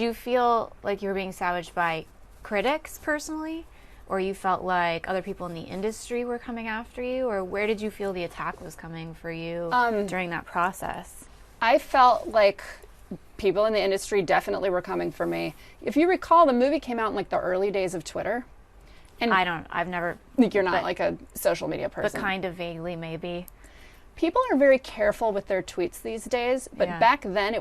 you feel like you were being savaged by critics personally? Or you felt like other people in the industry were coming after you? Or where did you feel the attack was coming for you during that process? I felt like people in the industry definitely were coming for me. If you recall, the movie came out in like the early days of Twitter. And I've never... You're not like a social media person. But kind of vaguely, maybe. People are very careful with their tweets these days, but back then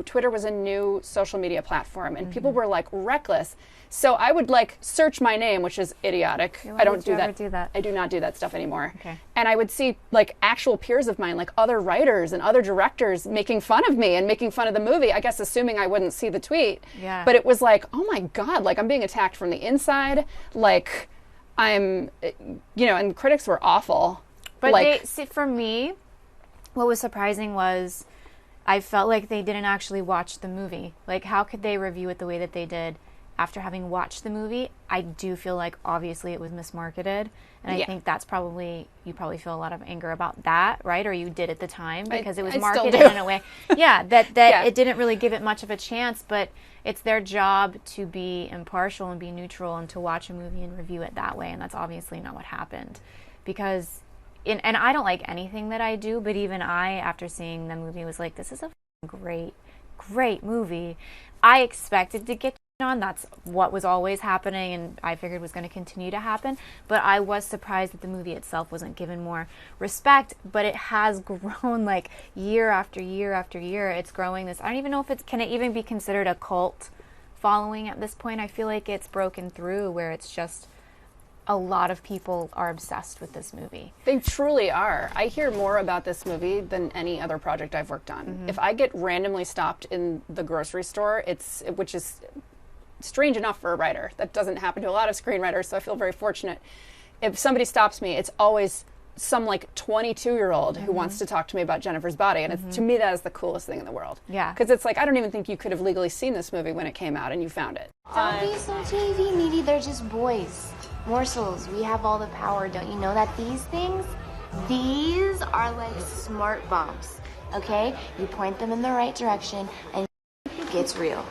Twitter was a new social media platform, and people were like reckless. So I would like search my name, which is idiotic. I don't do that. I do not do that stuff anymore. Okay. And I would see like actual peers of mine, like other writers and other directors making fun of me and making fun of the movie, I guess assuming I wouldn't see the tweet. Yeah. But it was like, oh my God, like I'm being attacked from the inside. Like and critics were awful. But for me, what was surprising was I felt like they didn't actually watch the movie. Like, how could they review it the way that they did after having watched the movie? I do feel like, obviously, it was mismarketed. And I think that's you probably feel a lot of anger about that, right? Or you did at the time, because it was marketed in a way. Yeah, that it didn't really give it much of a chance, but it's their job to be impartial and be neutral and to watch a movie and review it that way. And that's obviously not what happened. Because... And I don't like anything that I do, but even I, after seeing the movie, was like, this is a great, great movie. I expected to get on. That's what was always happening, and I figured was going to continue to happen. But I was surprised that the movie itself wasn't given more respect. But it has grown, like, year after year after year. It's growing this. I don't even know if can it even be considered a cult following at this point. I feel like it's broken through where it's just... a lot of people are obsessed with this movie. They truly are. I hear more about this movie than any other project I've worked on. If I get randomly stopped in the grocery store, which is strange enough for a writer. That doesn't happen to a lot of screenwriters, so I feel very fortunate. If somebody stops me, it's always some like 22-year-old who wants to talk to me about Jennifer's Body, and to me that is the coolest thing in the world. Yeah. Because it's like, I don't even think you could have legally seen this movie when it came out and you found it. Don't be so JV, maybe they're just boys. Morsels, we have all the power. Don't you know that these are like smart bombs, okay? You point them in the right direction and it gets real.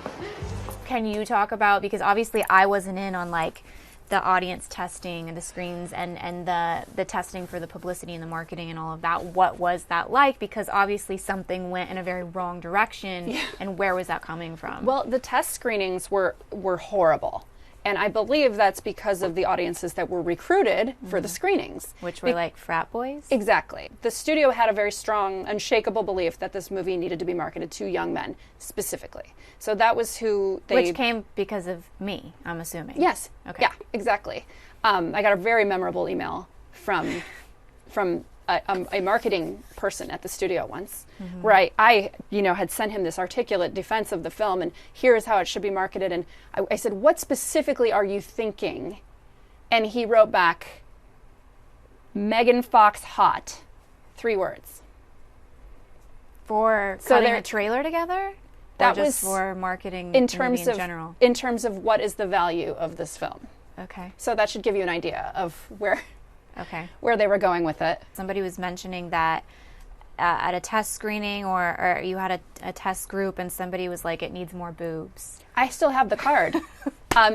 Can you talk about, because obviously I wasn't in on like the audience testing and the screens and the testing for the publicity and the marketing and all of that. What was that like? Because obviously something went in a very wrong direction, and where was that coming from? Well, the test screenings were horrible. And I believe that's because of the audiences that were recruited for the screenings. Which were like frat boys? Exactly. The studio had a very strong, unshakable belief that this movie needed to be marketed to young men, specifically. So that was who they... Which came because of me, I'm assuming. Yes. Okay. Yeah, exactly. I got a very memorable email from a marketing person at the studio once, where I had sent him this articulate defense of the film, and here's how it should be marketed. And I said, what specifically are you thinking? And he wrote back, Megan Fox hot, 3 words. For putting a trailer together? That or was just for marketing in terms of general? In terms of what is the value of this film. Okay. So that should give you an idea of where they were going with it. Somebody was mentioning that at a test screening or you had a test group and somebody was like, it needs more boobs. I still have the card.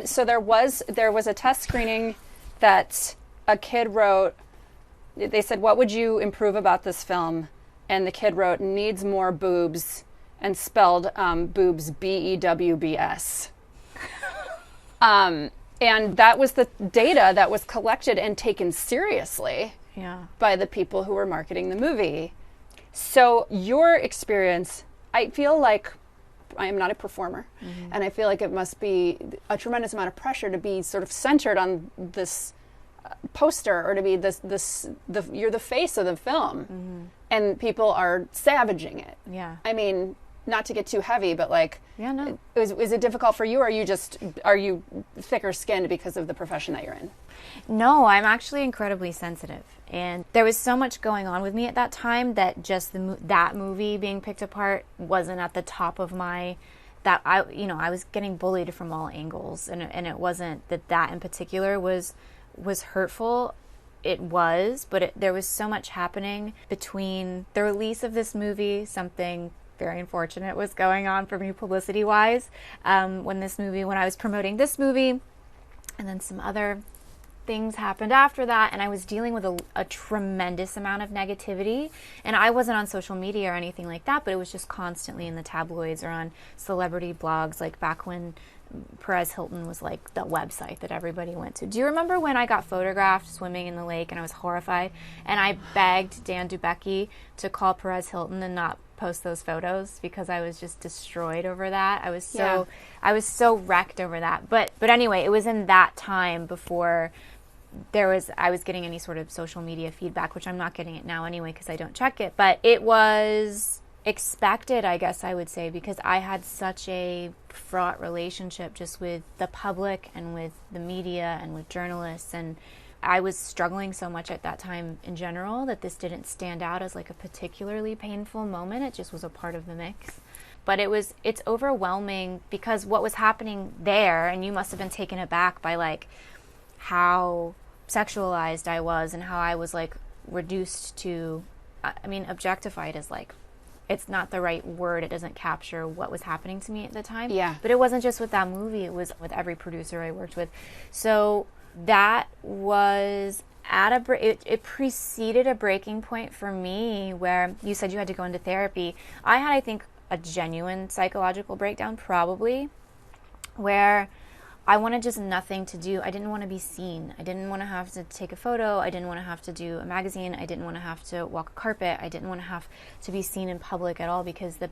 So there was a test screening that a kid wrote. They said, what would you improve about this film? And the kid wrote, needs more boobs, and spelled boobs B-E-W-B-S. And that was the data that was collected and taken seriously by the people who were marketing the movie. So your experience, I feel like I am not a performer, and I feel like it must be a tremendous amount of pressure to be sort of centered on this poster, or to be you're the face of the film, and people are savaging it. Yeah. I mean, not to get too heavy, but like, yeah, no. Is it difficult for you, or are you thicker skinned because of the profession that you're in? No, I'm actually incredibly sensitive, and there was so much going on with me at that time that just that movie being picked apart wasn't at the top of my. That I was getting bullied from all angles, and it wasn't that in particular was hurtful. It was, but there was so much happening between the release of this movie, something very unfortunate was going on for me publicity-wise when I was promoting this movie, and then some other things happened after that, and I was dealing with a tremendous amount of negativity, and I wasn't on social media or anything like that, but it was just constantly in the tabloids or on celebrity blogs, like back when Perez Hilton was like the website that everybody went to. Do you remember when I got photographed swimming in the lake and I was horrified, and I begged Dan Dubecki to call Perez Hilton and not post those photos because I was just destroyed over that. I was so wrecked over that. But anyway, it was in that time before I was getting any sort of social media feedback, which I'm not getting it now anyway because I don't check it. But it was expected, I guess I would say, because I had such a fraught relationship just with the public and with the media and with journalists, and I was struggling so much at that time in general that this didn't stand out as like a particularly painful moment. It just was a part of the mix. But it's overwhelming because what was happening there, and you must have been taken aback by like how sexualized I was and how I was like reduced to, objectified is like, it's not the right word. It doesn't capture what was happening to me at the time. Yeah. But it wasn't just with that movie. It was with every producer I worked with. So that was it preceded a breaking point for me where you said you had to go into therapy. I had, I think, a genuine psychological breakdown probably where I wanted just nothing to do. I didn't want to be seen. I didn't want to have to take a photo. I didn't want to have to do a magazine. I didn't want to have to walk a carpet. I didn't want to have to be seen in public at all because the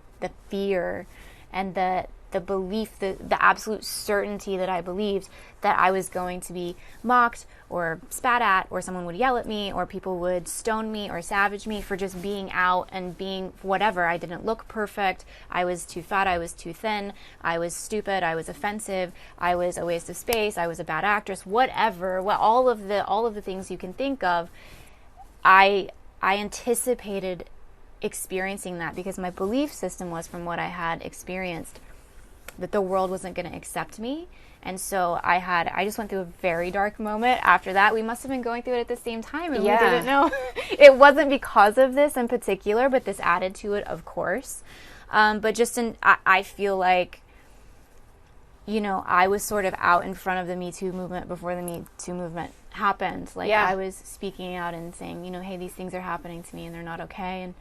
fear and the belief, the absolute certainty that I believed that I was going to be mocked or spat at, or someone would yell at me, or people would stone me or savage me for just being out and being whatever. I didn't look perfect. I was too fat. I was too thin. I was stupid. I was offensive. I was a waste of space. I was a bad actress. Whatever. Well, all of the things you can think of. I anticipated experiencing that because my belief system was, from what I had experienced, that the world wasn't going to accept me. And so I just went through a very dark moment after that. We must have been going through it at the same time, and we didn't know. It wasn't because of this in particular, but this added to it, of course. But just I feel like, I was sort of out in front of the Me Too movement before the Me Too movement happened. Like, I was speaking out and saying, hey, these things are happening to me and they're not okay. And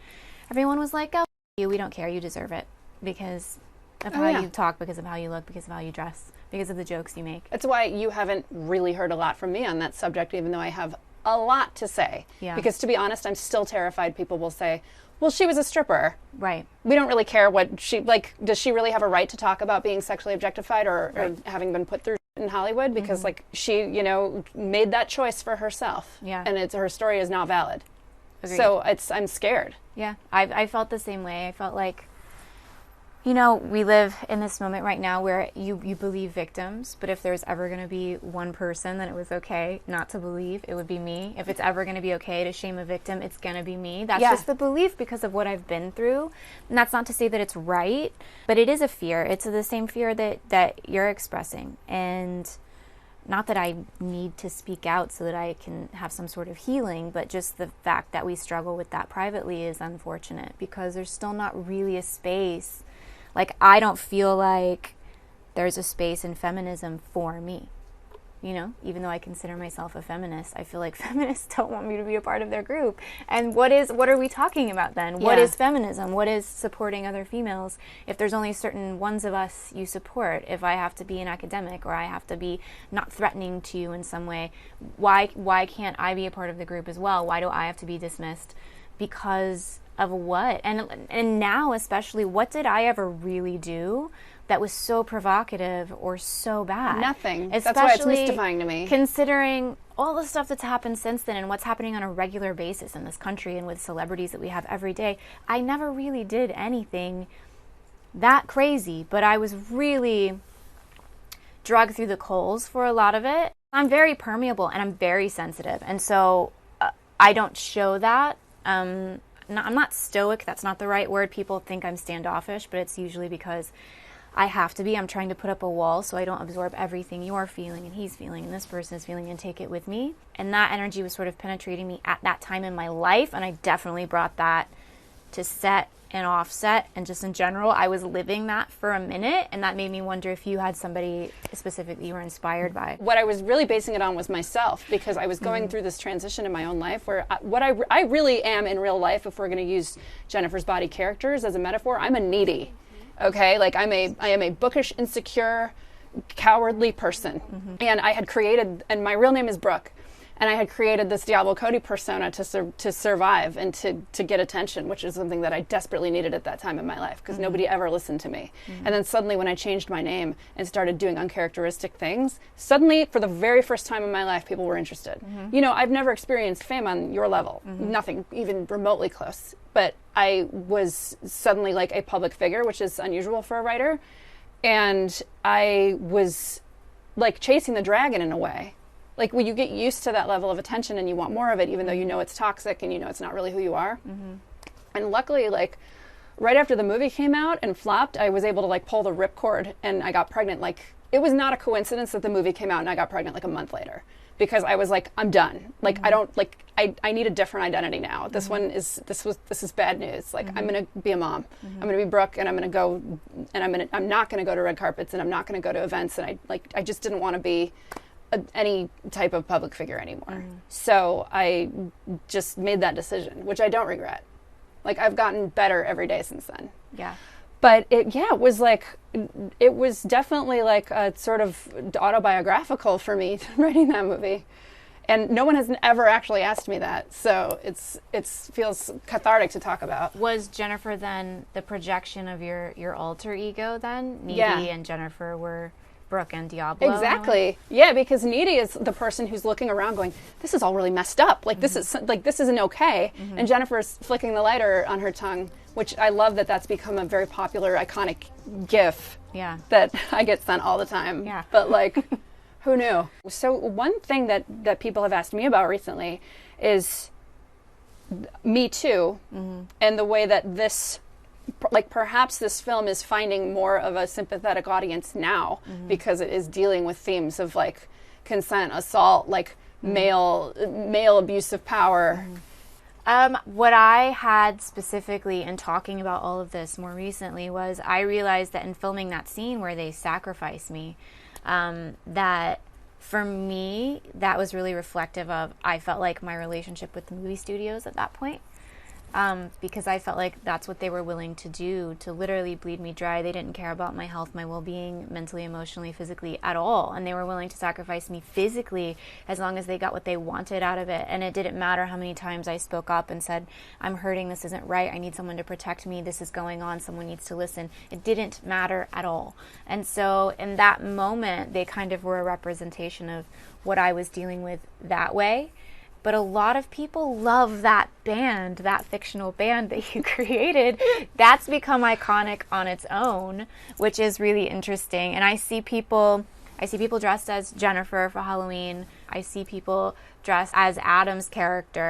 everyone was like, oh, we don't care. You deserve it because of how you talk, because of how you look, because of how you dress, because of the jokes you make. That's why you haven't really heard a lot from me on that subject, even though I have a lot to say. Yeah. Because to be honest, I'm still terrified people will say, well, she was a stripper. Right. We don't really care what she, does she really have a right to talk about being sexually objectified or having been put through in Hollywood? Because she, made that choice for herself. Yeah. And her story is not valid. Agreed. So I'm scared. Yeah. I felt the same way. I felt like, we live in this moment right now where you believe victims, but if there's ever going to be one person that it was okay not to believe, it would be me. If it's ever going to be okay to shame a victim, it's going to be me. That's just the belief because of what I've been through. And that's not to say that it's right, but it is a fear. It's the same fear that you're expressing. And not that I need to speak out so that I can have some sort of healing, but just the fact that we struggle with that privately is unfortunate because there's still not really a space. Like, I don't feel like there's a space in feminism for me, even though I consider myself a feminist. I feel like feminists don't want me to be a part of their group. And what are we talking about then? What is feminism? What is supporting other females? If there's only certain ones of us you support, if I have to be an academic or I have to be not threatening to you in some way, why can't I be a part of the group as well? Why do I have to be dismissed? Because of what? And now especially, what did I ever really do that was so provocative or so bad? Nothing. Especially that's why it's mystifying to me. Considering all the stuff that's happened since then and what's happening on a regular basis in this country and with celebrities that we have every day. I never really did anything that crazy, but I was really dragged through the coals for a lot of it. I'm very permeable and I'm very sensitive, and so I don't show that. I'm not stoic, that's not the right word. People think I'm standoffish, but it's usually because I have to be. I'm trying to put up a wall so I don't absorb everything you're feeling and he's feeling and this person is feeling and take it with me. And that energy was sort of penetrating me at that time in my life, and I definitely brought that to set and offset, and just in general, I was living that for a minute, and that made me wonder if you had somebody specifically you were inspired by. What I was really basing it on was myself, because I was going through this transition in my own life where I really am in real life, if we're going to use Jennifer's body characters as a metaphor, I'm a needy, okay? Like I am a bookish, insecure, cowardly person. And I had created, and my real name is Brooke, and I had created this Diablo Cody persona to survive and to get attention, which is something that I desperately needed at that time in my life, because nobody ever listened to me. And then suddenly when I changed my name and started doing uncharacteristic things, suddenly for the very first time in my life, people were interested. You know, I've never experienced fame on your level, nothing even remotely close. But I was suddenly like a public figure, which is unusual for a writer. And I was like chasing the dragon in a way. Like when you get used to that level of attention and you want more of it, even though you know it's toxic and you know it's not really who you are. And luckily, like right after the movie came out and flopped, I was able to like pull the ripcord and I got pregnant. Like it was not a coincidence that the movie came out and I got pregnant like a month later, because I was like, I'm done. Like I don't like, I need a different identity now. This this is bad news. Like I'm going to be a mom. I'm going to be Brooke, and I'm going to go, and I'm not going to go to red carpets, and I'm not going to go to events. And I just didn't want to be any type of public figure anymore. So I just made that decision, which I don't regret. Like I've gotten better every day since then. Yeah. But it was definitely like a sort of autobiographical for me writing that movie. And no one has ever actually asked me that. So it feels cathartic to talk about. Was Jennifer then the projection of your alter ego then? Needy and Jennifer were Brooke and Diablo. Exactly. Yeah, because Needy is the person who's looking around going, this is all really messed up. Like this isn't okay. And Jennifer's flicking the lighter on her tongue, which I love that's become a very popular, iconic GIF that I get sent all the time. Yeah. But like, who knew? So one thing that people have asked me about recently is Me Too, and the way that this, like perhaps this film is finding more of a sympathetic audience now, because it is dealing with themes of like consent, assault, like male abuse of power. What I had specifically in talking about all of this more recently was I realized that in filming that scene where they sacrifice me, that for me, that was really reflective of, I felt like my relationship with the movie studios at that point. Because I felt like that's what they were willing to do, to literally bleed me dry. They didn't care about my health, my well-being, mentally, emotionally, physically at all. And they were willing to sacrifice me physically as long as they got what they wanted out of it. And it didn't matter how many times I spoke up and said, I'm hurting, this isn't right, I need someone to protect me, this is going on, someone needs to listen. It didn't matter at all. And so in that moment, they kind of were a representation of what I was dealing with that way. But a lot of people love that band, that fictional band that you created. That's become iconic on its own, which is really interesting. And I see people dressed as Jennifer for Halloween. I see people dressed as Adam's character.